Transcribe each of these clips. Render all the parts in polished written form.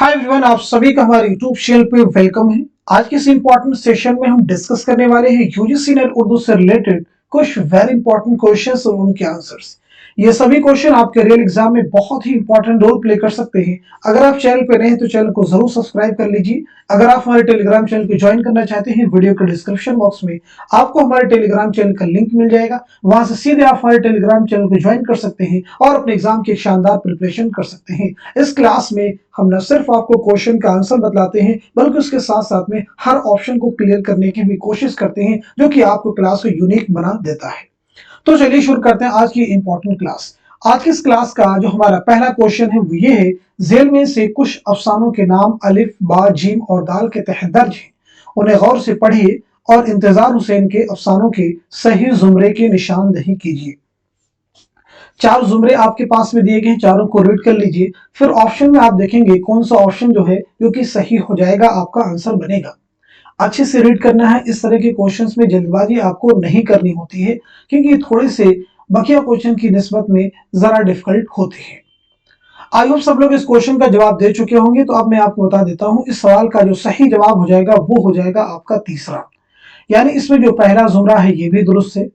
Hi everyone, आप सभी का हमारे यूट्यूब चैनल पे वेलकम है। आज के इस इंपॉर्टेंट सेशन में हम डिस्कस करने वाले हैं यूजीसी नेट उर्दू से रिलेटेड कुछ वेरी इंपॉर्टेंट क्वेश्चंस और उनके आंसर्स। ये सभी क्वेश्चन आपके रियल एग्जाम में बहुत ही इंपॉर्टेंट रोल प्ले कर सकते हैं। अगर आप चैनल पे नए हैं तो चैनल को जरूर सब्सक्राइब कर लीजिए। अगर आप हमारे टेलीग्राम चैनल को ज्वाइन करना चाहते हैं, वीडियो के डिस्क्रिप्शन बॉक्स में आपको हमारे टेलीग्राम चैनल का लिंक मिल जाएगा। वहां से सीधे आप हमारे टेलीग्राम चैनल को ज्वाइन कर सकते हैं और अपने एग्जाम की शानदार प्रिपरेशन कर सकते हैं। इस क्लास में हम न सिर्फ आपको क्वेश्चन का आंसर बतलाते हैं, बल्कि उसके साथ साथ में हर ऑप्शन को क्लियर करने की भी कोशिश करते हैं, जो कि आपको क्लास को यूनिक बना देता है। तो चलिए शुरू करते हैं आज की इंपॉर्टेंट क्लास। आज की इस क्लास का जो हमारा पहला क्वेश्चन है वो ये है, झेल में से कुछ अफसानों के नाम अलिफ, बा, जीम और दाल के तहत दर्ज हैं। उन्हें गौर से पढ़िए और इंतजार हुसैन के अफसानों के सही जुमरे की निशानदही कीजिए। चार जुमरे आपके पास में दिए गए हैं, चारों को रीड कर लीजिए। फिर ऑप्शन में आप देखेंगे कौन सा ऑप्शन जो है जो कि सही हो जाएगा, आपका आंसर बनेगा। अच्छे से रीड करना है। इस तरह के क्वेश्चंस में जल्दबाजी आपको नहीं करनी होती है, क्योंकि थोड़े से बकिया क्वेश्चन की निस्बत में जरा डिफिकल्ट होते हैं। आई होप सब लोग इस क्वेश्चन का जवाब दे चुके होंगे। तो अब मैं आपको बता देता हूं, इस सवाल का जो सही जवाब हो जाएगा वो हो जाएगा आपका तीसरा। यानी इसमें जो पहला जुमरा है ये भी दुरुस्त है,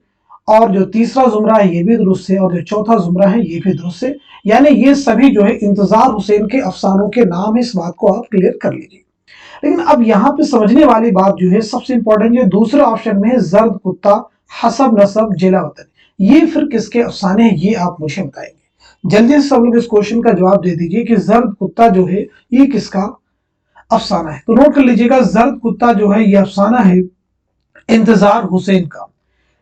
और जो तीसरा जुमरा है ये भी दुरुस्त है, और जो चौथा जुमरा है ये भी दुरुस्त है। यानी ये सभी जो है इंतजार हुसैन के अफसानों के नाम है। इस बात को आप क्लियर कर लीजिए। लेकिन अब यहाँ पे समझने वाली बात जो है सबसे इंपॉर्टेंट, ये दूसरे ऑप्शन में है जर्द कुत्ता, हसब नसब, जिला वतन। ये फिर किसके अफसाने हैं ये आप मुझे बताएंगे। जल्दी से सब लोग इस क्वेश्चन का जवाब दे दीजिए कि जर्द कुत्ता जो है ये किसका अफसाना है। तो नोट कर लीजिएगा, जर्द कुत्ता जो है ये अफसाना है इंतजार हुसैन का।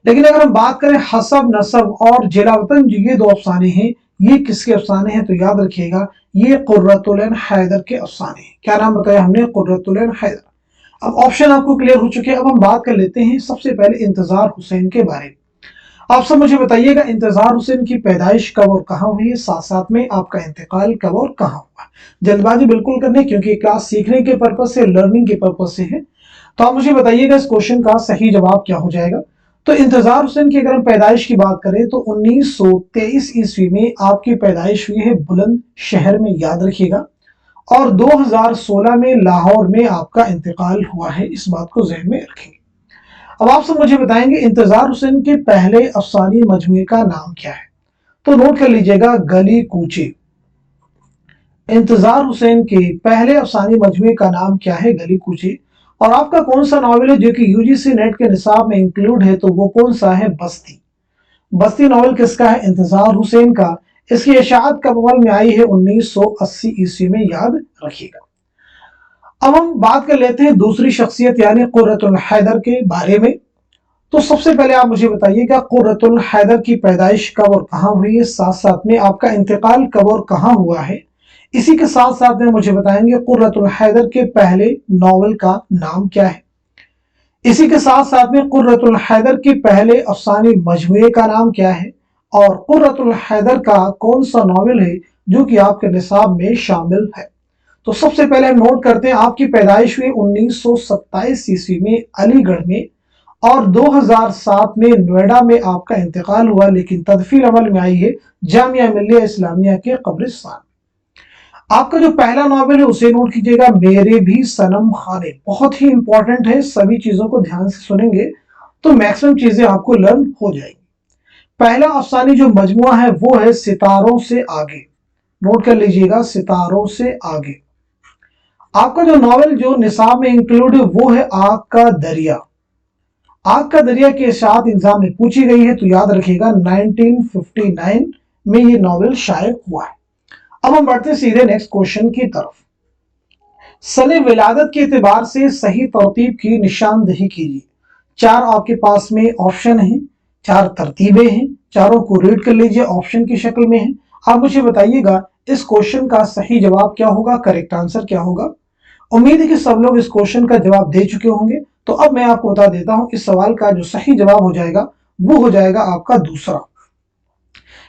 लेकिन अगर हम बात करें हसब नसब और जिला वतन, जो ये दो अफसाने हैं, ये किसके अफसाने हैं? तो याद रखिएगा ये कुर्रतुल ऐन हैदर के अफसाने हैं। क्या नाम बताया हमने? कुर्रतुल ऐन हैदर। अब ऑप्शन आपको क्लियर हो चुके हैं। अब हम बात कर लेते हैं सबसे पहले इंतजार हुसैन के बारे में। आप सब मुझे बताइएगा इंतजार हुसैन की पैदाइश कब और कहां हुई है, साथ साथ में आपका इंतकाल कब और कहां हुआ। जल्दबाजी बिल्कुल करने, क्योंकि क्लास सीखने के पर्पज से, लर्निंग के पर्पज से है। तो आप मुझे बताइएगा इस क्वेश्चन का सही जवाब क्या हो जाएगा। तो इंतजार हुसैन की अगर हम पैदाइश की बात करें तो 1923 ईस्वी में आपकी पैदाइश हुई है बुलंद शहर में, याद रखिएगा। और 2016 में लाहौर में आपका इंतकाल हुआ है, इस बात को ज़हन में रखेंगे। अब आप सब मुझे बताएंगे इंतजार हुसैन के पहले अफसानी मजमूए का नाम क्या है। तो नोट कर लीजिएगा, गली कूचे। इंतजार हुसैन के पहले अफसानी मजमूए का नाम क्या है? गली कूचे। और आपका कौन सा नॉवेल है जो कि यूजीसी नेट के निसाब में इंक्लूड है? तो वो कौन सा है? बस्ती। बस्ती नॉवेल किसका है? इंतजार हुसैन का। इसकी इशाअत कब अमल में आई है? 1980 ईस्वी में, याद रखिएगा। अब हम बात कर लेते हैं दूसरी शख्सियत यानी कुर्रतुल हैदर के बारे में। तो सबसे पहले आप मुझे बताइएगा कुर्रतुल हैदर की पैदाइश कब और कहां हुई है, साथ साथ में आपका इंतकाल कब और कहां हुआ है। इसी के साथ साथ में मुझे बताएंगे कुर्रतुल हैदर के पहले नॉवेल का नाम क्या है। इसी के साथ साथ में कुर्रतुल हैदर के पहले अफसानी मजमूए का नाम क्या है, और कुर्रतुल हैदर का कौन सा नॉवेल है जो कि आपके निसाब में शामिल है। तो सबसे पहले हम नोट करते हैं, आपकी पैदाइश हुई 1927 ईस्वी में अलीगढ़ में, और 2007 में नोएडा में आपका इंतकाल हुआ। लेकिन तदफीर अमल में आई है जामिया मिल्लिया इस्लामिया के कब्रिस्तान। आपका जो पहला नॉवेल है उसे नोट कीजिएगा, मेरे भी सनम खाने। बहुत ही इंपॉर्टेंट है, सभी चीजों को ध्यान से सुनेंगे तो मैक्सिमम चीजें आपको लर्न हो जाएगी। पहला अफसानी जो मजमुआ है वो है सितारों से आगे। नोट कर लीजिएगा, सितारों से आगे। आपका जो नॉवेल जो निसाब में इंक्लूड है वो है आग का दरिया। आग का दरिया के साथ एग्जाम में पूछी गई है, तो याद रखिएगा 1959 में ये नॉवेल शाये हुआ है। अब हम बढ़ते सीधे नेक्स्ट क्वेश्चन की तरफ। सने विलादत के एतबार से सही तरतीब की निशानदही कीजिए। चार आपके पास में ऑप्शन है, चार तरतीबें हैं, चारों को रीड कर लीजिए, ऑप्शन की शक्ल में है। आप मुझे बताइएगा इस क्वेश्चन का सही जवाब क्या होगा, करेक्ट आंसर क्या होगा। उम्मीद है कि सब लोग इस क्वेश्चन का जवाब दे चुके होंगे। तो अब मैं आपको बता देता हूं, इस सवाल का जो सही जवाब हो जाएगा वो हो जाएगा आपका दूसरा।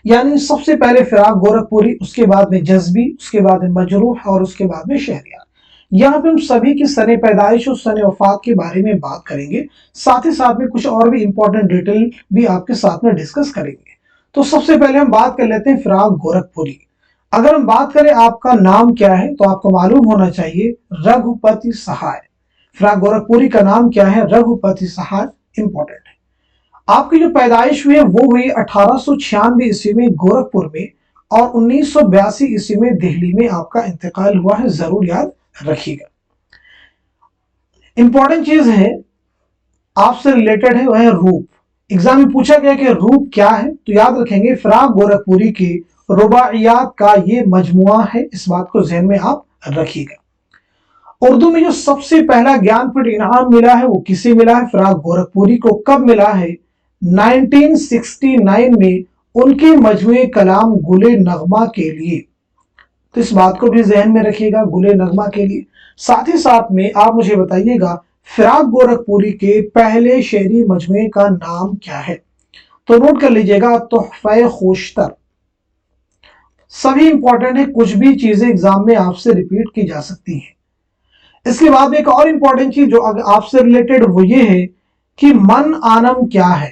यानी सबसे पहले फिराक गोरखपुरी, उसके बाद में जज्बी, उसके बाद में मजरूह और उसके बाद में शहरियार। यहाँ पे हम सभी की सने पैदाइश और सने वफात के बारे में बात करेंगे, साथ ही साथ में कुछ और भी इंपॉर्टेंट डिटेल भी आपके साथ में डिस्कस करेंगे। तो सबसे पहले हम बात कर लेते हैं फिराक गोरखपुरी। अगर हम बात करें आपका नाम क्या है, तो आपको मालूम होना चाहिए रघुपति सहाय। फिराक गोरखपुरी का नाम क्या है? रघुपति सहाय। इंपॉर्टेंट है। आपकी जो पैदाइश हुई है वो हुई 1896 ईस्वी में गोरखपुर में, और 1982 ईस्वी में दिल्ली में आपका इंतकाल हुआ है। जरूर याद रखिएगा। इंपॉर्टेंट चीज है आपसे रिलेटेड है, वह है रूप। एग्जाम में पूछा गया कि रूप क्या है, तो याद रखेंगे फिराक गोरखपुरी के रुबाइयात का ये मजमुआ है। इस बात को ज़हन में आप रखिएगा। उर्दू में जो सबसे पहला ज्ञानपीठ इनाम मिला है वो किसे मिला है? फिराक गोरखपुरी को। कब मिला है? 1969 में उनके मजमुए कलाम गुले नगमा के लिए। तो इस बात को भी ज़हन में रखिएगा, गुले नगमा के लिए। साथ ही साथ में आप मुझे बताइएगा फिराक गोरखपुरी के पहले शेरी मजमुए का नाम क्या है? तो नोट कर लीजिएगा, तोहफे खुशतर। सभी इंपॉर्टेंट है, कुछ भी चीजें एग्जाम में आपसे रिपीट की जा सकती हैं। इसके बाद एक और इंपॉर्टेंट चीज जो आपसे रिलेटेड वो ये है कि मन आनम क्या है?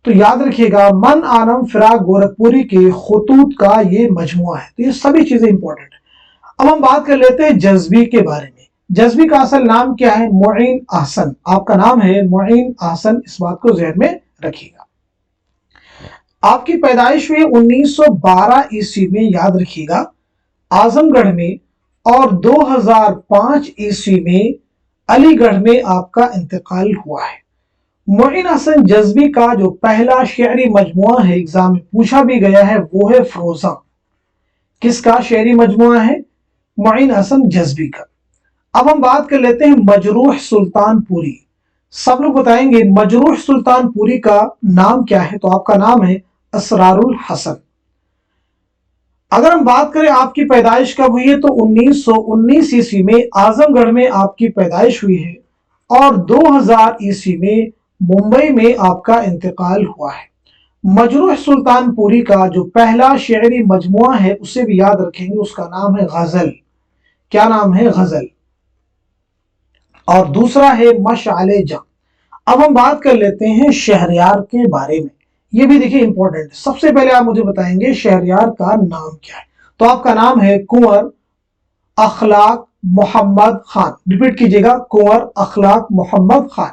तो याद रखिएगा मन आनम फिराक गोरखपुरी के खुतूत का ये मजमुआ है। तो ये सभी चीजें इंपॉर्टेंट है। अब हम बात कर लेते हैं जज्बी के बारे में। जज्बी का असल नाम क्या है? मोइन अहसन। आपका नाम है मोइन अहसन। इस बात को ज़हन में रखिएगा। आपकी पैदाइश हुई 1912 ईस्वी में, याद रखिएगा, आजमगढ़ में, और 2005 ईस्वी में अलीगढ़ में आपका इंतकाल हुआ है। मोइन अहसन जज्बी का जो पहला शेरी मजमुआ है, एग्जाम में पूछा भी गया है, वो है फरोजा। किसका शेरी मजमुआ है? मोइन अहसन जज्बी का। अब हम बात कर लेते हैं मजरूह सुल्तानपुरी। सब लोग बताएंगे मजरूह सुल्तानपुरी का नाम क्या है? तो आपका नाम है असरारुल हसन। अगर हम बात करें आपकी पैदाइश कब हुई है, तो 1919 ईस्वी में आजमगढ़ में आपकी पैदाइश हुई है, और 2000 ईस्वी में मुंबई में आपका इंतकाल हुआ है। मजरूह सुल्तानपुरी का जो पहला शेरी मजमुआ है उसे भी याद रखेंगे, उसका नाम है गजल। क्या नाम है? गजल। और दूसरा है मशाले जंग। अब हम बात कर लेते हैं शहरयार के बारे में। ये भी देखिए इंपॉर्टेंट है। सबसे पहले आप मुझे बताएंगे शहरयार का नाम क्या है? तो आपका नाम है कुंवर अखलाक मोहम्मद खान। रिपीट कीजिएगा, कुंवर अखलाक मोहम्मद खान।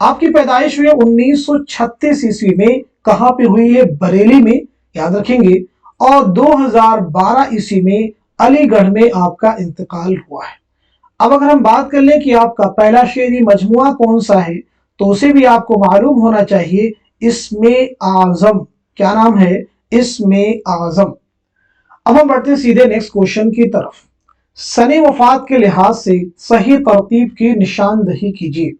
आपकी पैदाइश हुई 1936 ईस्वी में। कहां पे हुई है? बरेली में, याद रखेंगे। और 2012 ईस्वी में अलीगढ़ में आपका इंतकाल हुआ है। अब अगर हम बात कर लें कि आपका पहला शेरी मजमुआ कौन सा है, तो उसे भी आपको मालूम होना चाहिए, इसमे आजम। क्या नाम है? इसमे आजम। अब हम बढ़ते हैं सीधे नेक्स्ट क्वेश्चन की तरफ। सने वफात के लिहाज से सही तरतीब की निशानदही कीजिए।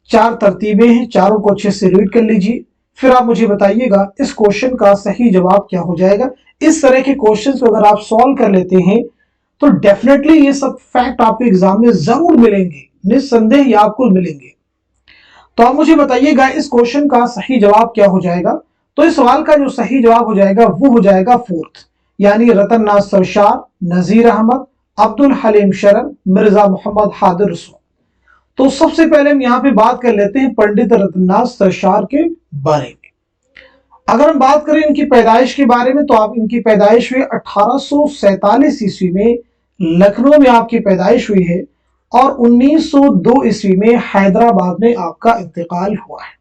4 तरतीबें हैं, चारों को अच्छे से रीड कर लीजिए, फिर आप मुझे बताइएगा इस क्वेश्चन का सही जवाब क्या हो जाएगा। इस तरह के क्वेश्चन को अगर आप सॉल्व कर लेते हैं तो डेफिनेटली ये सब फैक्ट आपके एग्जाम में जरूर मिलेंगे, निस्संदेह ये आपको मिलेंगे। तो आप मुझे बताइएगा इस क्वेश्चन का सही जवाब क्या हो जाएगा। तो इस सवाल का जो सही जवाब हो जाएगा वो हो जाएगा 4th, यानी रतन नाज सरशार, नजीर अहमद, अब्दुल हलीम शरण, मिर्जा मोहम्मद हादिर रसूल। तो सबसे पहले हम यहाँ पे बात कर लेते हैं पंडित रतन नाज सरशार के बारे में। अगर हम बात करें इनकी पैदाइश के बारे में, तो आप इनकी पैदाइश हुई 1847 ईस्वी में लखनऊ में आपकी पैदाइश हुई है, और 1902 ईस्वी में हैदराबाद में आपका इंतकाल हुआ है।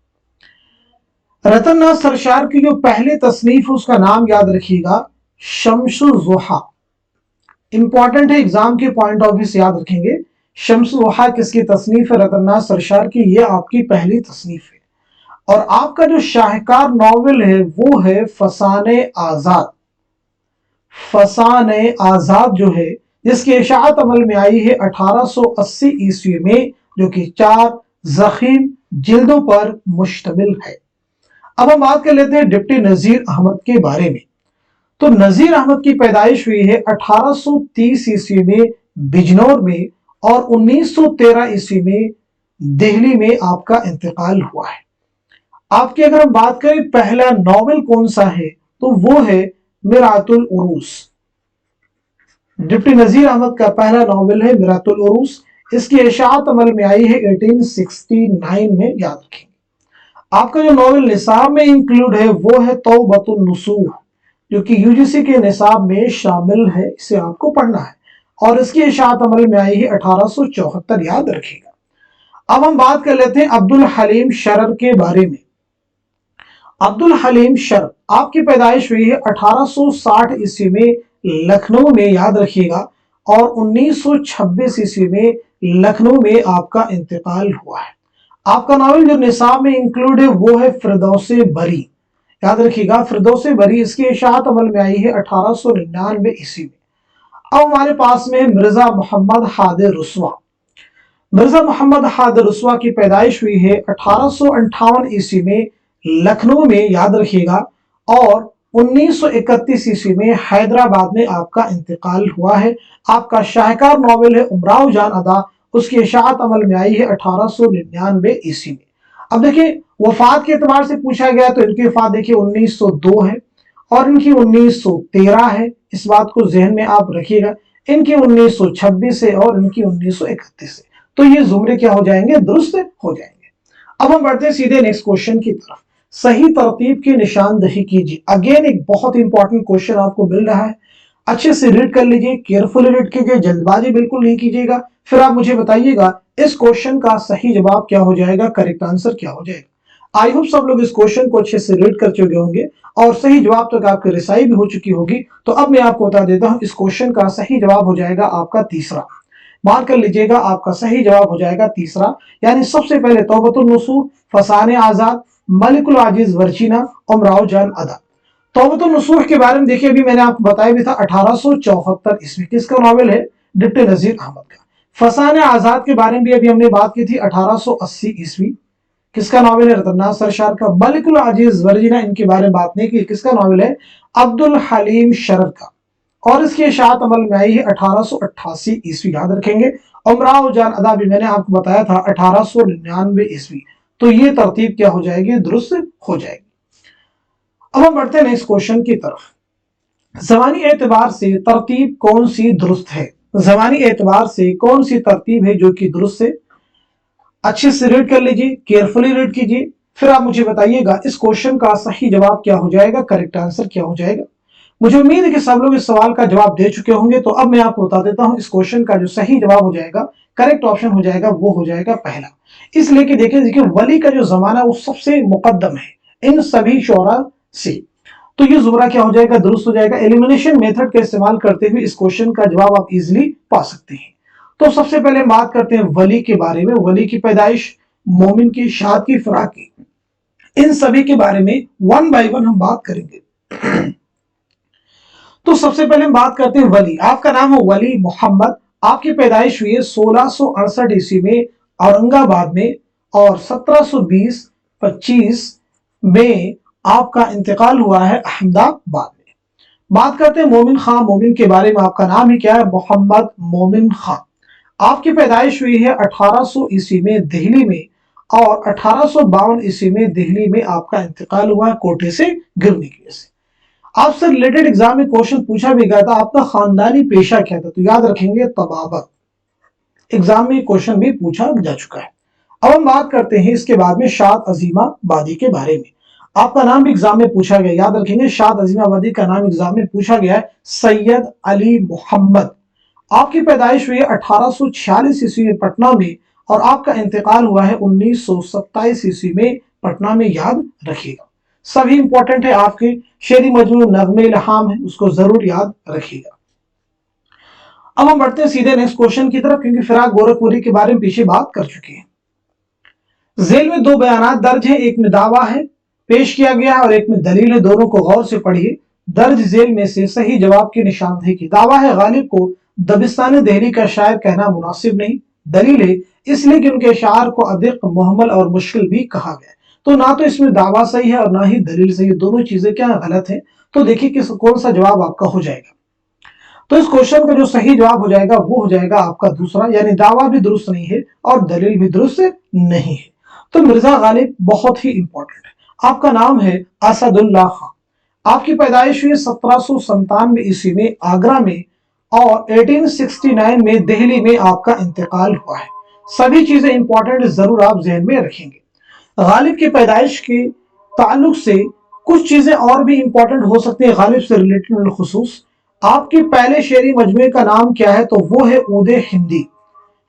रतन नाज सरशार की जो पहले तसनीफ है उसका नाम याद रखिएगा, शम्सुज़्ज़ोहा। इंपॉर्टेंट है, एग्जाम के पॉइंट ऑफ व्यू से याद रखेंगे। शम्सुज़्ज़ोहा किसकी तसनीफ है? रतन नाज सरशार की। ये आपकी पहली तसनीफ है। और आपका जो शाहकार नॉवेल है वो है फसाने आजाद। फसाने आजाद जो है, जिसकी इशाअत अमल में आई है 1880 ईस्वी में, जो कि 4 ज़ख़ीम जिल्दों पर मुश्तमिल है। अब हम बात कर लेते हैं डिप्टी नजीर अहमद के बारे में। तो नजीर अहमद की पैदाइश हुई है 1830 ईस्वी में बिजनौर में, और 1913 ईस्वी में दिल्ली में आपका इंतकाल हुआ है। आपकी अगर हम बात करें पहला नॉवेल कौन सा है, तो वो है मिरातुल उरूस। डिप्टी नजीर अहमद का पहला नॉवेल है मिरातुल उरूस। इसकी इशाअत अमल में आई है 1869 में, याद रखेंगे। आपका जो नॉवेल निसाब में इंक्लूड है वो है तौबतुन नुसूह। जो कि यूजीसी के निसाब में शामिल है, इसे आपको पढ़ना है और इसकी इशाअत अमल में आई है 1874, याद रखिएगा। अब हम बात कर लेते हैं अब्दुल हलीम शरर के बारे में। अब्दुल हलीम शरर आपकी पैदाइश हुई है 1860 ईस्वी में लखनऊ में, याद रखिएगा, और 1926 ईस्वी में लखनऊ में आपका इंतकाल हुआ है। आपका नावल जो निसाब में इंक्लूड है वो है फिरदौसे बरी, याद रखिएगा, फिरदौसे बरी। इसकी इशाअत अमल में आई है 1899 ईस्वी में। अब हमारे पास में मिर्जा मोहम्मद हादिर रुस्वा। मिर्जा मोहम्मद हादिर रुस्वा की पैदाइश हुई है 1858 ईस्वी में लखनऊ में, याद रखिएगा, और 1931 ईस्वी में हैदराबाद में आपका इंतकाल हुआ है। आपका शाहकार नॉवेल है उमराव जान अदा, उसकी इशाअत अमल में आई है 1899 ईस्वी में। अब देखिए वफात के एतबार से पूछा गया तो इनकी वफात देखिए 1902 है और इनकी 1913 है, इस बात को जहन में आप रखिएगा। इनकी 1926 है और इनकी 1931 है, तो ये जुमरे क्या हो जाएंगे, दुरुस्त हो जाएंगे। अब हम बढ़ते हैं सीधे नेक्स्ट क्वेश्चन की तरफ। सही तरतीब की निशानदही कीजिए। अगेन एक बहुत इंपॉर्टेंट क्वेश्चन आपको मिल रहा है, अच्छे से रीड कर लीजिए, केयरफुली रीड कीजिए, जल्दबाजी बिल्कुल नहीं कीजिएगा। फिर आप मुझे बताइएगा इस क्वेश्चन का सही जवाब क्या हो जाएगा, करेक्ट आंसर क्या हो जाएगा। आई होप सब लोग इस क्वेश्चन को अच्छे से रीड कर चुके होंगे और सही जवाब तक आपकी रिसाई भी हो चुकी होगी। तो अब मैं आपको बता देता हूं, इस क्वेश्चन का सही जवाब हो जाएगा आपका तीसरा। मार्क कर लीजिएगा, आपका सही जवाब हो जाएगा तीसरा, यानी सबसे पहले तौबतुन नसूह, फसाने आजाद, मलिकुल आजिज वर्चीना, उमराव जान अदा। तौबतुन नसूह के बारे में देखिए, अभी मैंने आपको बताया भी था 1874 ईस्वी, किसका नॉवेल है, डिप्टी नजीर अहमद का। फसाने आजाद के बारे में भी अभी हमने बात की थी 1880 ईस्वी, किसका नॉवेल है, रतन सरशार का। मलिकुल आजिज वर्जीना इनके बारे में बात नहीं की, किसका नॉवेल है, अब्दुल हलीम शरर का, और इसकी इशाअत अमल में आई है 1888 ईस्वी, याद रखेंगे। उमराव जान अदा भी मैंने आपको बताया था 1899 ईस्वी। तो ये तरतीब क्या हो जाएगी, दुरुस्त हो जाएगी। अब हम बढ़ते हैं नेक्स्ट क्वेश्चन की तरफ। ज़मानी एतबार से तरतीब कौन सी दुरुस्त है, ज़मानी एतबार से कौन सी तरतीब है जो कि दुरुस्त है। अच्छे से रीड कर लीजिए, केयरफुली रीड कीजिए, फिर आप मुझे बताइएगा इस क्वेश्चन का सही जवाब क्या हो जाएगा, करेक्ट आंसर क्या हो जाएगा। मुझे उम्मीद है कि सब लोग इस सवाल का जवाब दे चुके होंगे, तो अब मैं आपको बता देता हूं इस क्वेश्चन का जो सही जवाब हो जाएगा, करेक्ट ऑप्शन हो जाएगा, वो हो जाएगा पहला। इसलिए कि देखिए वली का जो जमाना वो सबसे मुकद्दम है इन सभी शोरा से, तो ये जुमरा क्या हो जाएगा, दुरुस्त हो जाएगा। एलिमिनेशन मेथड का इस्तेमाल करते हुए इस क्वेश्चन का जवाब आप इजिली पा सकते हैं। तो सबसे पहले हम बात करते हैं वली के बारे में। वली की पैदाइश, मोमिन की, शाद की, फराक की, इन सभी के बारे में वन बाय वन हम बात करेंगे। तो सबसे पहले हम बात करते हैं वली। आपका नाम है वली मोहम्मद, आपकी पैदाइश हुई है 1668 ईस्वी में औरंगाबाद में, और 1720-25 में आपका इंतकाल हुआ है अहमदाबाद में। बात करते हैं मोमिन खां। मोमिन के बारे में आपका नाम ही क्या है, मोहम्मद मोमिन खां। आपकी पैदाइश हुई है 1800 ईस्वी में दिल्ली में, और 1852 ईस्वी में दिल्ली में आपका इंतकाल हुआ है कोटे से गिरने की वजह से। आपसे रिलेटेड एग्जाम में क्वेश्चन पूछा भी गया था, आपका खानदानी पेशा क्या था, तो याद रखेंगे तबाबत। एग्जाम में क्वेश्चन भी पूछा जा चुका है। अब हम बात करते हैं इसके बाद में शाद अजीमाबादी के बारे में। आपका नाम भी एग्जाम में पूछा गया, याद रखेंगे शाद अजीमाबादी का नाम एग्जाम में पूछा गया है, सैयद अली मोहम्मद। आपकी पैदाइश हुई है 1846 ईस्वी में पटना में, और आपका इंतकाल हुआ है 1927 ईस्वी में पटना में, याद रखिएगा। सभी इंपॉर्टेंट है, आपके शेरी मजमू नगमे इल्हाम है, उसको जरूर याद रखिएगा। अब हम बढ़ते हैं सीधे नेक्स्ट क्वेश्चन की तरफ, क्योंकि फिराक गोरखपुरी के बारे में पीछे बात कर चुके हैं। जेल में दो बयानात दर्ज है, एक में दावा है पेश किया गया है और एक में दलील है, दोनों को गौर से पढ़िए। दर्ज झेल में से सही जवाब की निशानदेही की। दावा है गालिब को दबिस्तान दिल्ली का शायर कहना मुनासिब नहीं। दलील है इसलिए कि उनके शायर को अधिक मुहम्मल और मुश्किल भी कहा गया। तो ना तो इसमें दावा सही है और ना ही दलील सही है, दोनों चीजें क्या गलत है। तो देखिए किस कौन सा जवाब आपका हो जाएगा। तो इस क्वेश्चन का जो सही जवाब हो जाएगा वो हो जाएगा आपका दूसरा, यानी दावा भी दुरुस्त नहीं है और दलील भी दुरुस्त नहीं है। तो मिर्जा गालिब बहुत ही इंपॉर्टेंट है। आपका नाम है असदुल्लाह खां। आपकी पैदाइश हुई 1797 ईस्वी में आगरा में, और 1869 में दिल्ली में आपका इंतकाल हुआ है। सभी चीजें इंपॉर्टेंट जरूर आप जहन में रखेंगे। गालिब की पैदाइश के ताल्लुक से कुछ चीजें और भी इंपॉर्टेंट हो सकती हैं गालिब से रिलेटेड बिलखुसूस। आपके पहले शेरी मजमे का नाम क्या है? तो वो है ऊदे हिंदी।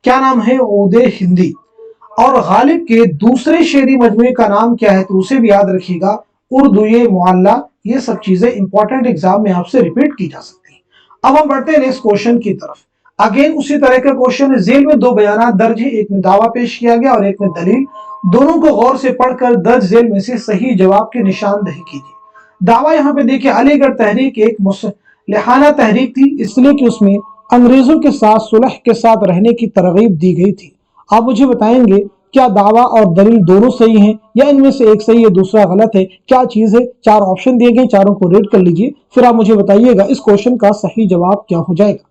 क्या नाम है? ऊदे हिंदी। और गालिब के दूसरे शेरी मजमे का नाम क्या है? तो उसे भी याद रखिएगा, उर्दू मुअल्ला। ये सब चीजें इंपॉर्टेंट एग्जाम में आपसे रिपीट की जा सकती है। अब हम बढ़ते हैं नेक्स्ट क्वेश्चन की तरफ। अगेन उसी तरह का क्वेश्चन है। जेल में दो बयान दर्ज है, एक में दावा पेश किया गया और एक में दलील। दोनों को गौर से पढ़कर दर्ज जेल में से सही जवाब की निशानदही कीजिए। दावा यहाँ पे देखिए, अलीगढ़ तहरीक एक मुसलहाना तहरीक थी, इसलिए कि उसमें अंग्रेजों के साथ सुलह के साथ रहने की तरगीब दी गई थी। आप मुझे बताएंगे क्या दावा और दलील दोनों सही हैं या इनमें से एक सही है दूसरा गलत है? क्या चीज है? चार ऑप्शन दिए गए, चारों को रीड कर लीजिए, फिर आप मुझे बताइएगा इस क्वेश्चन का सही जवाब क्या हो जाएगा।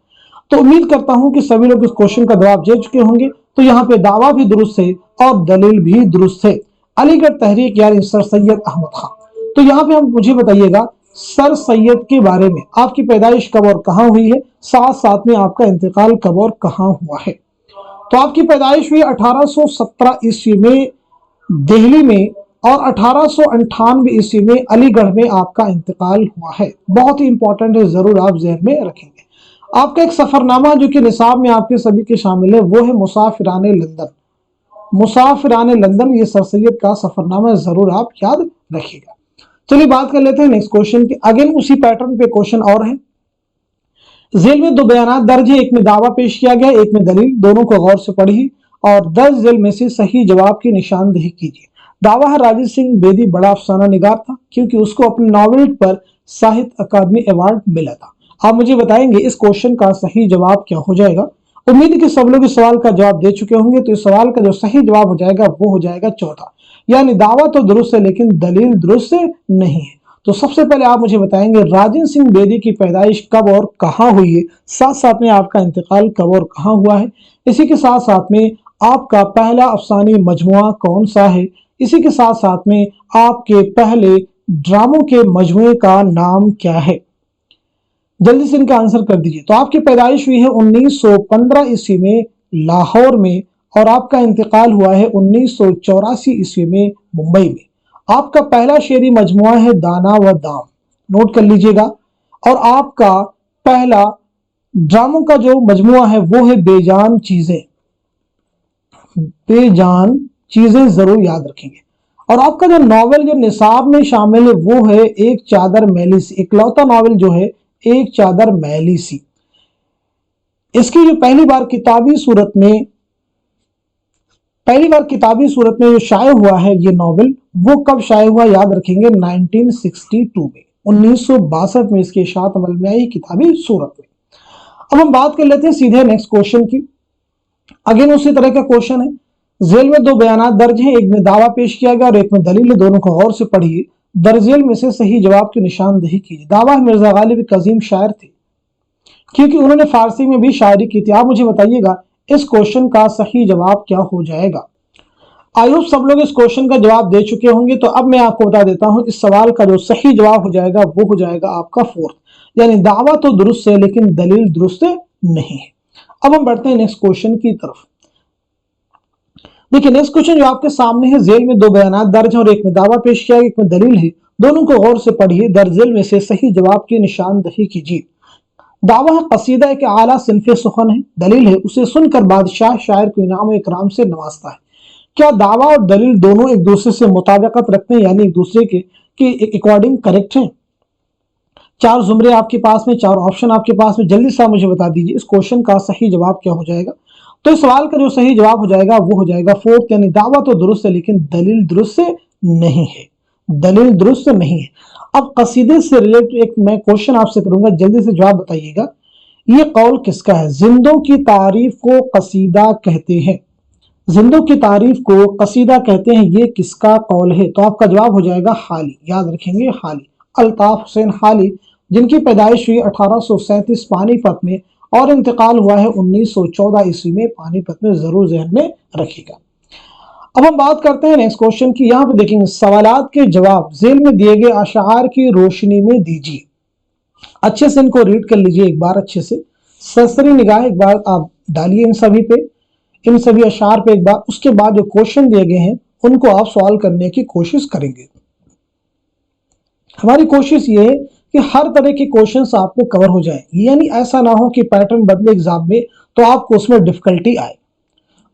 तो उम्मीद करता हूं कि सभी लोग इस क्वेश्चन का जवाब दे चुके होंगे। तो यहाँ पे दावा भी दुरुस्त है और दलील भी दुरुस्त है। अलीगढ़ तहरीक यानी सर सैयद अहमद खान। तो यहाँ पे हम मुझे बताइएगा सर सैयद के बारे में, आपकी पैदाइश कब और कहां हुई है, साथ साथ में आपका इंतकाल कब और कहां हुआ है। तो आपकी पैदाइश हुई 1817 ईस्वी में दिल्ली में और 1898 ईस्वी में अलीगढ़ में आपका इंतकाल हुआ है। बहुत ही इंपॉर्टेंट है, जरूर आप ज़हन में रखेंगे। आपका एक सफरनामा जो कि निसाब में आपके सभी के शामिल है वो है मुसाफिराने लंदन। मुसाफिराने लंदन ये सर सैयद का सफरनामा, जरूर आप याद रखिएगा। चलिए बात कर लेते हैं नेक्स्ट क्वेश्चन की। अगेन उसी पैटर्न पे क्वेश्चन और है। जेल में दो बयान दर्ज है, एक में दावा पेश किया गया, एक में दलील। दोनों को गौर से पढ़िए और 10 जेल में से सही जवाब की निशानदही कीजिए। दावा है राजीव सिंह बेदी बड़ा अफसाना निगार था क्योंकि उसको अपने नॉवेल पर साहित्य अकादमी अवार्ड मिला था। आप मुझे बताएंगे इस क्वेश्चन का सही जवाब क्या हो जाएगा। उम्मीद है कि सब लोग इस सवाल का जवाब दे चुके होंगे। तो इस सवाल का जो सही जवाब हो जाएगा वो हो जाएगा चौथा, यानी दावा तो दुरुस्त है लेकिन दलील दुरुस्त नहीं है। तो सबसे पहले आप मुझे बताएंगे राजेंद्र सिंह बेदी की पैदाइश कब और कहां हुई है, साथ साथ में आपका इंतकाल कब और कहां हुआ है। इसी के साथ साथ में आपका पहला अफसानी मजमुआ कौन सा है। इसी के साथ साथ में आपके पहले ड्रामों के मजमुए का नाम क्या है। जल्दी से इनका आंसर कर दीजिए। तो आपकी पैदाइश हुई है 1915 ईस्वी में लाहौर में और आपका इंतकाल हुआ है 1984 ईस्वी में मुंबई में। आपका पहला शेरी मजमुआ है दाना व दाम, नोट कर लीजिएगा। और आपका पहला ड्रामों का जो मजमुआ है वो है बेजान चीजें। बेजान चीजें जरूर याद रखेंगे। और आपका जो नॉवेल जो निसाब में शामिल है वो है एक चादर मैली सी, इकलौता नॉवेल जो है एक चादर मैली सी। इसकी जो पहली बार किताबी सूरत में जो शाये हुआ है ये नॉवेल, वो कब शाये हुआ याद रखेंगे, 1962 में, 1962 में इसकी इशाअत अमल में आई किताबी सूरत में। अब हम बात कर लेते हैं सीधे नेक्स्ट क्वेश्चन की। अगेन उसी तरह का क्वेश्चन है। जेल में दो बयान दर्ज हैं, एक में दावा पेश किया गया और एक में दलील। दोनों को गौर से पढ़िए, दर्जेल में से सही जवाब की निशानदही कीजिए। दावा मिर्जा गालिब एक अजीम शायर थे क्योंकि उन्होंने फारसी में भी शायरी की थी। आप मुझे बताइएगा इस क्वेश्चन का सही जवाब क्या हो जाएगा। आई होप सब लोग इस क्वेश्चन का जवाब दे चुके होंगे। तो अब मैं आपको बता देता हूं इस सवाल का जो सही जवाब हो जाएगा वो हो जाएगा आपका फोर्थ, यानी दावा तो दुरुस्त है लेकिन दलील दुरुस्त नहीं है। अब हम बढ़ते हैं नेक्स्ट क्वेश्चन की तरफ। देखिए नेक्स्ट क्वेश्चन जो आपके सामने है, जेल में दो बयान दर्ज हैं और एक में दावा पेश किया गया, एक में दलील है। दोनों को गौर से पढ़िए, दर्जेल में से सही जवाब की निशानदही कीजिए। दावा है कसीदा के आला सिनफे सुखन है। दलील है उसे सुनकर बादशाह शायर को इनाम इकराम से नवाजता है। क्या दावा और दलील दोनों एक दूसरे से मुताबिकत रखते हैं, यानी एक दूसरे के अकॉर्डिंग करेक्ट हैं। चार जुमरे आपके पास में, चार ऑप्शन आपके पास में। जल्दी से आप मुझे बता दीजिए इस क्वेश्चन का सही जवाब क्या हो जाएगा। तो इस सवाल का जो सही जवाब हो जाएगा वो हो जाएगा फोर्थ, यानी दावा तो दुरुस्त है लेकिन दलील दुरुस्त नहीं है। दलील दुरुस्त नहीं है। अब कसीदे से रिलेटेड एक मैं क्वेश्चन आपसे करूंगा, जल्दी से जवाब बताइएगा। ये कौल किसका है? जिंदों की तारीफ को कसीदा कहते हैं। जिंदों की तारीफ को कसीदा कहते हैं, ये किसका कौल है? तो आपका जवाब हो जाएगा हाली, याद रखेंगे हाली, अल्ताफ हुसैन हाली, जिनकी पैदाइश हुई 1837 पानीपत में और इंतकाल हुआ है 1914 ईस्वी में पानीपत में, जरूर ज़हन में रखिएगा। अब हम बात करते हैं नेक्स्ट क्वेश्चन की। यहाँ पे देखेंगे सवालात के जवाब जेल में दिए गए अशार की रोशनी में दीजिए। अच्छे से इनको रीड कर लीजिए एक बार, अच्छे से सरसरी निगाह एक बार आप डालिए इन सभी अशार पे एक बार। उसके बाद जो क्वेश्चन दिए गए हैं उनको आप सॉल्व करने की कोशिश करेंगे। हमारी कोशिश ये है कि हर तरह के क्वेश्चंस आपको कवर हो जाए, यानी ऐसा ना हो कि पैटर्न बदले एग्जाम में तो आपको उसमें डिफिकल्टी आए।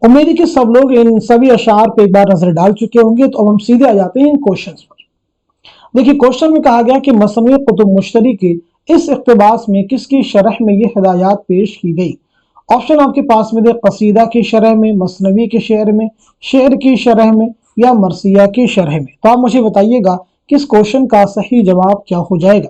उम्मीद है कि सब लोग इन सभी अशार पे एक बार नजर डाल चुके होंगे। तो अब हम सीधे आ जाते हैं इन क्वेश्चंस पर। देखिए, क्वेश्चन में कहा गया कि मसनवी कुतुब मुश्तरी के इस इक़्तिबास में किसकी शरह में ये हिदायत पेश की गई। ऑप्शन आपके पास में दे, कसीदा की शरह में, मसनवी के शेर में, शेर की शरह में, या मरसिया की शरह में। तो आप मुझे बताइएगा कि इस क्वेश्चन का सही जवाब क्या हो जाएगा।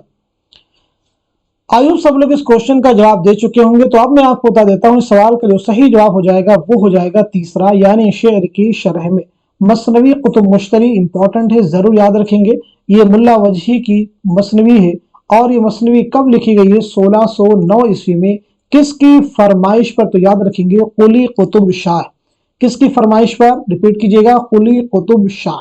आयु सब लोग इस क्वेश्चन का जवाब दे चुके होंगे। तो अब मैं आपको बता देता हूँ, इस सवाल का जो सही जवाब हो जाएगा वो हो जाएगा तीसरा, यानी शेर की शरह में। मसनवी कुतुब मुश्तरी इंपॉर्टेंट है, जरूर याद रखेंगे। ये मुल्ला वजही की मसनवी है और ये मसनवी कब लिखी गई है? 1609 ईस्वी में। किसकी फरमाइश पर? तो याद रखेंगे कुली कुतुब शाह। किसकी फरमाइश पर? रिपीट कीजिएगा, कुली कुतुब शाह।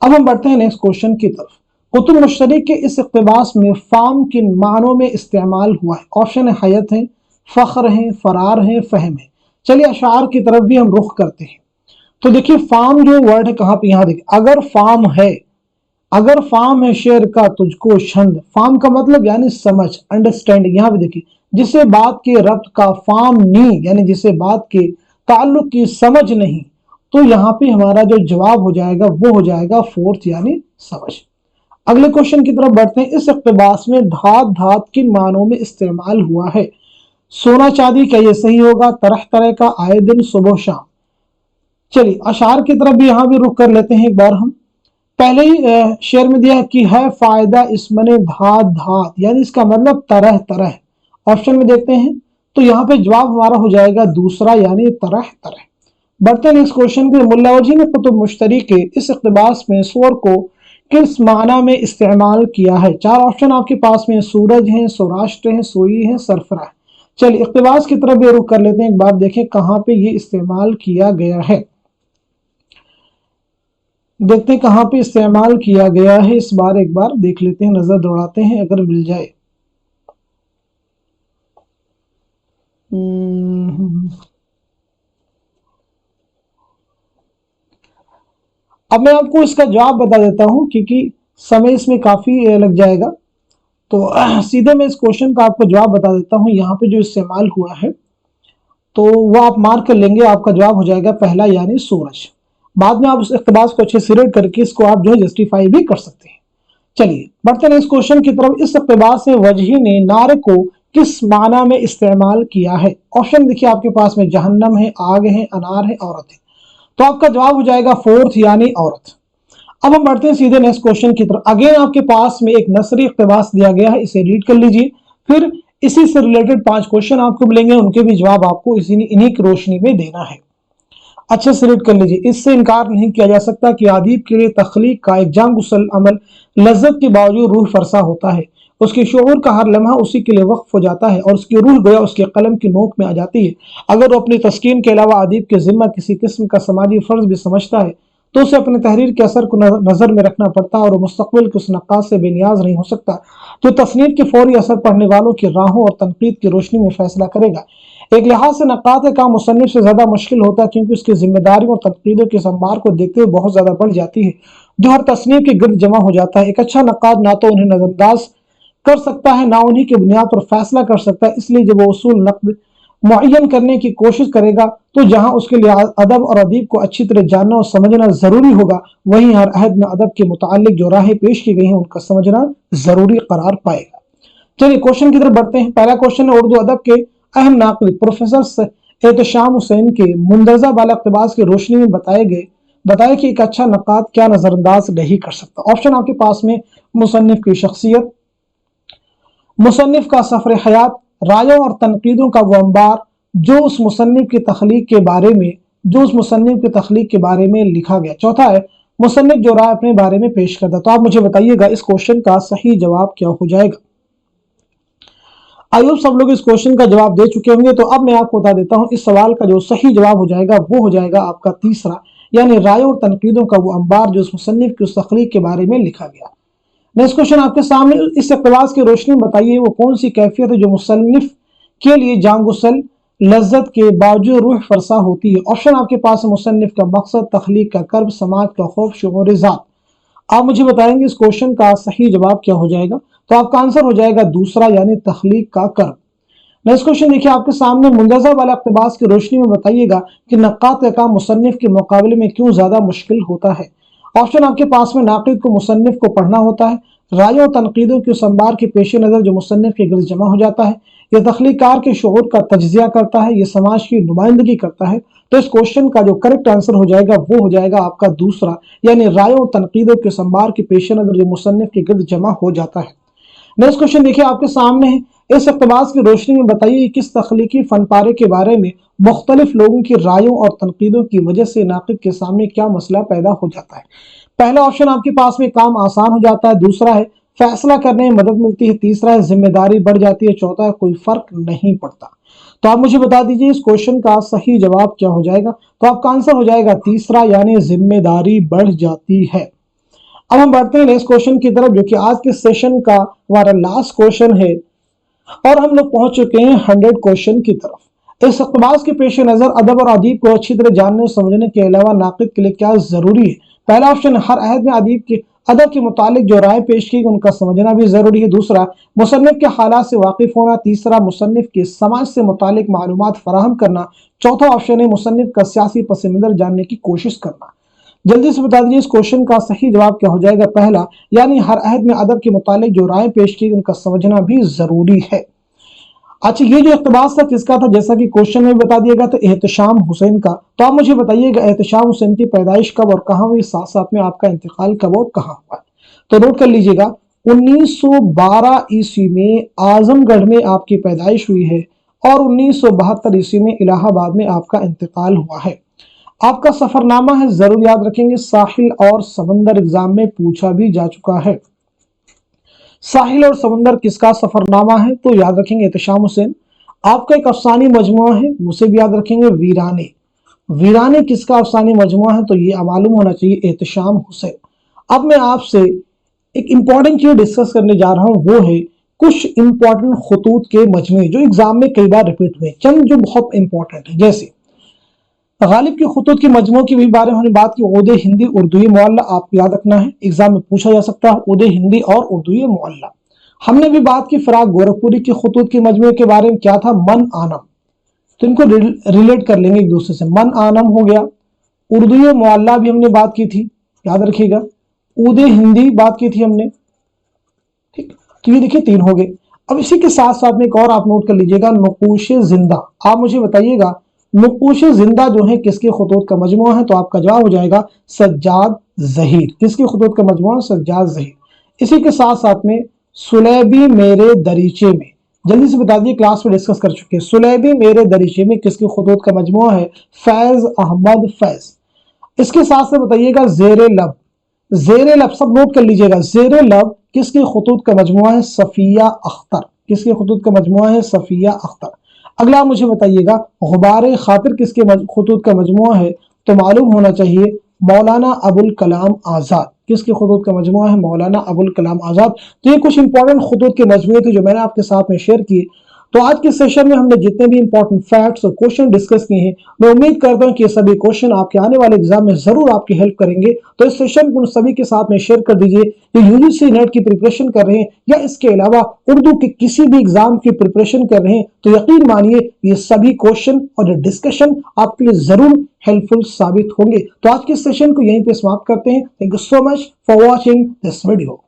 अब हम बढ़ते हैं नेक्स्ट क्वेश्चन की तरफ। कुतुब मुश्तरी के इस इक़्तिबास में फाम किन मानों में इस्तेमाल हुआ है? ऑप्शन है हयत है, फख्र है, फरार है, फहम है। चलिए अशार की तरफ भी हम रुख करते हैं। तो देखिए, फाम जो वर्ड है कहाँ पे? यहाँ देखिए, अगर फाम है, अगर फाम है शेर का तुझको छंद। फाम का मतलब यानी समझ, अंडरस्टैंडिंग। यहाँ पे देखिए, जिसे बात के रब्त का फाम नहीं, यानी जिसे बात के ताल्लुक की समझ नहीं, तो यहाँ पे हमारा जो जवाब हो जाएगा वो हो जाएगा फोर्थ, यानी समझ। अगले क्वेश्चन की तरफ बढ़ते हैं। इस इक़्तिबास में धात धात किन मानों में इस्तेमाल हुआ है? सोना चांदी, क्या ये सही होगा? तरह तरह का, आए दिन, सुबह शाम। चलिए अशार की तरफ भी यहाँ भी रुख कर लेते हैं एक बार हम। पहले ही शेर में दिया कि है फायदा इसमने धात धात, यानी इसका मतलब तरह तरह। ऑप्शन में देखते हैं तो यहाँ पे जवाब हमारा हो जाएगा दूसरा, यानी तरह तरह। बढ़ते हैं नेक्स्ट क्वेश्चन के। मुल्ला वजी ने कुतुब मुश्तरी के इस इक़्तिबास में सूर को किस माना में इस्तेमाल किया है? चार ऑप्शन आपके पास में, सूरज है, सौराष्ट्र है, सोई है, सरफरा है। चलिए इक़्तिबास की तरफ भी रुख कर लेते हैं, एक बार देखें कहाँ पे ये इस्तेमाल किया गया है। देखते हैं कहाँ पे इस्तेमाल किया गया है, इस बार एक बार देख लेते हैं, नजर दौड़ाते हैं अगर मिल जाए। अब मैं आपको इसका जवाब बता देता हूं क्योंकि समय इसमें काफी लग जाएगा। तो सीधे मैं इस क्वेश्चन का आपको जवाब बता देता हूं। यहाँ पे जो इस्तेमाल हुआ है तो वो आप मार्क कर लेंगे, आपका जवाब हो जाएगा पहला, यानी सूरज। बाद में आप उस इक़्तिबास को अच्छे से रीड करके इसको आप जो है जस्टिफाई भी कर सकते हैं। चलिए बढ़ते हैं इस क्वेश्चन की तरफ। इस इक़्तिबास में वजही ने नार को किस माना में इस्तेमाल किया है? ऑप्शन देखिए आपके पास में, जहन्नम है, आग है, अनार है, औरत है। तो आपका जवाब हो जाएगा फोर्थ, यानी औरत। अब हम बढ़ते हैं सीधे नेक्स्ट क्वेश्चन की तरफ। अगेन आपके पास में एक नसरी इक़्तिबास दिया गया है, इसे रीड कर लीजिए। फिर इसी से रिलेटेड 5 क्वेश्चन आपको मिलेंगे, उनके भी जवाब आपको इन्हीं की रोशनी में देना है। अच्छे से रीड कर लीजिए। इससे इनकार नहीं किया जा सकता कि आदीब के लिए तख्लीक का एक जांगुसल अमल लज्जत के बावजूद रूह फरसा होता है। उसके शऊर का हर लम्हा उसी के लिए वक्फ हो जाता है और उसकी रूह गोया उसके कलम की नोक में आ जाती है। अगर वो अपनी तस्कीन के अलावा अदीब के जिम्मा किसी किस्म का समाजी फर्ज भी समझता है तो उसे अपने तहरीर के असर को नजर में रखना पड़ता है और वो मुस्तकबिल के उस नक्काश से बेनियाज नहीं हो सकता जो तसनीफ के फौरी असर पढ़ने वालों की राहों और तनकीद की रोशनी में फैसला करेगा। एक लिहाज से नक्कात का काम मुसन्निफ से ज्यादा मुश्किल होता है क्योंकि उसकी जिम्मेदारी और तनकीदों के संभार को देखते हुए बहुत ज्यादा बढ़ जाती है जो हर तसनीफ के गिर्द जमा हो जाता है। एक अच्छा नक्काद ना तो उन्हें नजरअंदाज कर सकता है ना उन्हीं की बुनियाद पर फैसला कर सकता है। इसलिए जब वो उसूल नक़द मुअय्यन करने की कोशिश करेगा तो जहां उसके लिए अदब और अदीब को अच्छी तरह जानना और समझना जरूरी होगा, वहीं हर अहद में अदब के मुतालिक जो राहें पेश की गई हैं उनका समझना जरूरी करार पाएगा। चलिए क्वेश्चन की तरफ बढ़ते हैं। पहला क्वेश्चन है उर्दू अदब के अहम नाक़िद प्रोफेसर एहतशाम हुसैन के मुंदरजा बाला इक़्तिबास की रोशनी में बताया कि एक अच्छा नक़ाद क्या नजरअंदाज नहीं कर सकता। ऑप्शन आपके पास में, मुसन्निफ की शख्सियत, मुसन्निफ का सफर हयात, रायों और तनकीदों का वो अंबार जो उस मुसन्निफ की तख्लीक के बारे में लिखा गया। चौथा है मुसन्निफ जो राय अपने बारे में पेश करता। तो आप मुझे बताइएगा इस क्वेश्चन का सही जवाब क्या हो जाएगा। आई होप सब लोग इस क्वेश्चन का जवाब दे चुके होंगे। तो अब मैं आपको बता देता हूं, इस सवाल का जो सही जवाब हो जाएगा वो हो जाएगा आपका तीसरा, यानी रायों और तनकीदों का वो अंबार जो उस मुसन्निफ की उस तख्लीक के बारे में लिखा गया। नेक्स्ट क्वेश्चन आपके सामने, इस इक़्तिबास की रोशनी में बताइए वो कौन सी कैफियत है जो मुसन्निफ के लिए जांगुसल लज्जत के बावजूद रूह फरसा होती है। ऑप्शन आपके पास है, मुसन्निफ का मकसद, तख्लीक का कर्ब, समाज का खौफ, शुऊर ज़ात। आप मुझे बताएंगे इस क्वेश्चन का सही जवाब क्या हो जाएगा। तो आपका आंसर हो जाएगा दूसरा, यानी तख्लीक का कर्म। नेक्स्ट क्वेश्चन देखिए आपके सामने, मुंदज़ा वाला इक़्तिबास की रोशनी में बताइएगा कि नक्कात का काम मुसन्निफ के मुकाबले में क्यों ज्यादा मुश्किल होता है। ऑप्शन आपके पास में, नाक़िद को मुसन्निफ को पढ़ना होता है, रायों और तनकीदों के संभार के पेश नज़र जो मुसन्निफ के गिर्द जमा हो जाता है, यह तख्लीकार के शऊर का तज्जिया करता है, यह समाज की नुमाइंदगी करता है। तो इस क्वेश्चन का जो करेक्ट आंसर हो जाएगा वो हो जाएगा आपका दूसरा, यानी रायों और तनकीदों के संभार के पेश नज़र जो मुसन्निफ के गिर्द जमा हो जाता है। नेक्स्ट क्वेश्चन देखिए आपके सामने है, इस इक़्तिबास की रोशनी में बताइए किस तख्लीकी फन पारे के बारे में मुख्तलिफ लोगों की रायों और तनकीदों की वजह से नाक़िद के सामने क्या मसला पैदा हो जाता है। पहला ऑप्शन आपके पास में, काम आसान हो जाता है। दूसरा है, फैसला करने में मदद मिलती है। तीसरा है, जिम्मेदारी बढ़ जाती है। चौथा है, कोई फर्क नहीं पड़ता। तो आप मुझे बता दीजिए इस क्वेश्चन का सही जवाब क्या हो जाएगा। तो आपका आंसर हो जाएगा तीसरा, यानी जिम्मेदारी बढ़ जाती है। अब हम बढ़ते हैं नेक्स्ट क्वेश्चन की तरफ, जो कि आज के सेशन का हमारा लास्ट क्वेश्चन है, और हम लोग पहुंच चुके हैं 100 क्वेश्चन की तरफ। इस इक़्तिबास के पेश नज़र अदब और अदीब को अच्छी तरह जानने और समझने के अलावा नाक़िद के लिए क्या जरूरी है। पहला ऑप्शन, हर अहद में अदीब के अदब के मुतालिक जो राय पेश की उनका समझना भी जरूरी है। दूसरा, मुसन्निफ के हालात से वाकिफ होना। तीसरा, मुसन्निफ के समाज से मुतालिक मालूमात फराहम करना। चौथा ऑप्शन है, मुसन्निफ का सियासी पस मंज़र जानने की कोशिश करना। जल्दी से बता दीजिए इस क्वेश्चन का सही जवाब क्या हो जाएगा। पहला, यानी हर अहद में अदब के मुतालिक जो राय पेश की उनका समझना भी जरूरी है। अच्छा, ये जो इक़्तिबास था किसका था, जैसा कि क्वेश्चन में बता दिया गया था, एहतशाम हुसैन का। तो आप मुझे बताइएगा एहतशाम हुसैन की पैदाइश कब और कहाँ हुई, साथ साथ में आपका इंतकाल कब और कहाँ हुआ है। तो नोट कर लीजिएगा, 1912 ईस्वी में आजमगढ़ में आपकी पैदाइश हुई है और 1972 ईस्वी में इलाहाबाद में आपका इंतकाल हुआ है। आपका सफरनामा है, जरूर याद रखेंगे, साहिल और समंदर एग्जाम में पूछा भी जा चुका है। साहिल और समंदर किसका सफरनामा है, तो याद रखेंगे एहतशाम हुसैन। आपका एक अफसानी मजमुआ है, उसे भी याद रखेंगे, वीराने। वीराने किसका अफसानी मजमुआ है, तो ये मालूम होना चाहिए, एहतशाम हुसैन। अब मैं आपसे एक इंपॉर्टेंट चीज डिस्कस करने जा रहा हूं, वो है कुछ इंपॉर्टेंट खुतूत के मजमुए जो एग्जाम में कई बार रिपीट हुए, चंद जो बहुत इंपॉर्टेंट है। जैसे गालिब के खुतूत के मजमू के भी बारे में हमने बात की, उर्दू हिंदी उर्दू मुअल्ला, आपको याद रखना है, एग्जाम में पूछा जा सकता है, उर्दू हिंदी और उर्दू मुअल्ला। हमने भी बात की फिराक गोरखपुरी के खुतूत के मजमू के बारे में, क्या था, मन आनम। तो इनको रिलेट कर लेंगे एक दूसरे से, मन आनम हो गया। उर्दू मुअल्ला भी हमने बात की थी, याद रखिएगा। उर्दू हिंदी बात की थी हमने, ठीक। तो ये देखिए 3 हो गए। अब इसी के साथ साथ में एक और आप नोट कर लीजिएगा, नुकूश जिंदा। आप मुझे बताइएगा नुकूश जिंदा जो है किसके खुतूत का मजमुआ है, तो आपका जवाब हो जाएगा सज्जाद ज़हीर। किसके खुतूत का मजमुआ, सज्जाद ज़हीर। इसी के साथ साथ में सुलेबी मेरे दरीचे में, जल्दी से बता दिए, क्लास में डिस्कस कर चुके हैं। सुलेबी मेरे दरीचे में किसके खुतूत का मजमुआ है, फैज अहमद फैज। इसके साथ से बताइएगा ज़ेरे लब। ज़ेरे लब सब नोट कर लीजिएगा, ज़ेरे लब किसके खुतूत का मजमुआ है, सफिया अख्तर। किसके खुतूत का मजमुआ है, सफिया अख्तर। अगला मुझे बताइएगा गुबारे खातिर किसके खुतूत का मजमुआ है, तो मालूम होना चाहिए मौलाना अबुल कलाम आज़ाद। किसके खुतूत का मजमुआ है, मौलाना अबुल कलाम आज़ाद। तो ये कुछ इंपॉर्टेंट खुतूत के मजमुए थे जो मैंने आपके साथ में शेयर किए। तो आज के सेशन में हमने जितने भी इंपॉर्टेंट फैक्ट्स और क्वेश्चन डिस्कस किए हैं, मैं उम्मीद करता हूं कि ये सभी क्वेश्चन आपके आने वाले एग्जाम में जरूर आपकी हेल्प करेंगे। तो इस सेशन को सभी के साथ में शेयर कर दीजिए जो यूजीसी नेट की प्रिपरेशन कर रहे हैं या इसके अलावा उर्दू के किसी भी एग्जाम की प्रिपरेशन कर रहे हैं। तो यकीन मानिए ये सभी क्वेश्चन और डिस्कशन आपके लिए जरूर हेल्पफुल साबित होंगे। तो आज के सेशन को यहीं पे समाप्त करते हैं। Thank you so much for watching this video.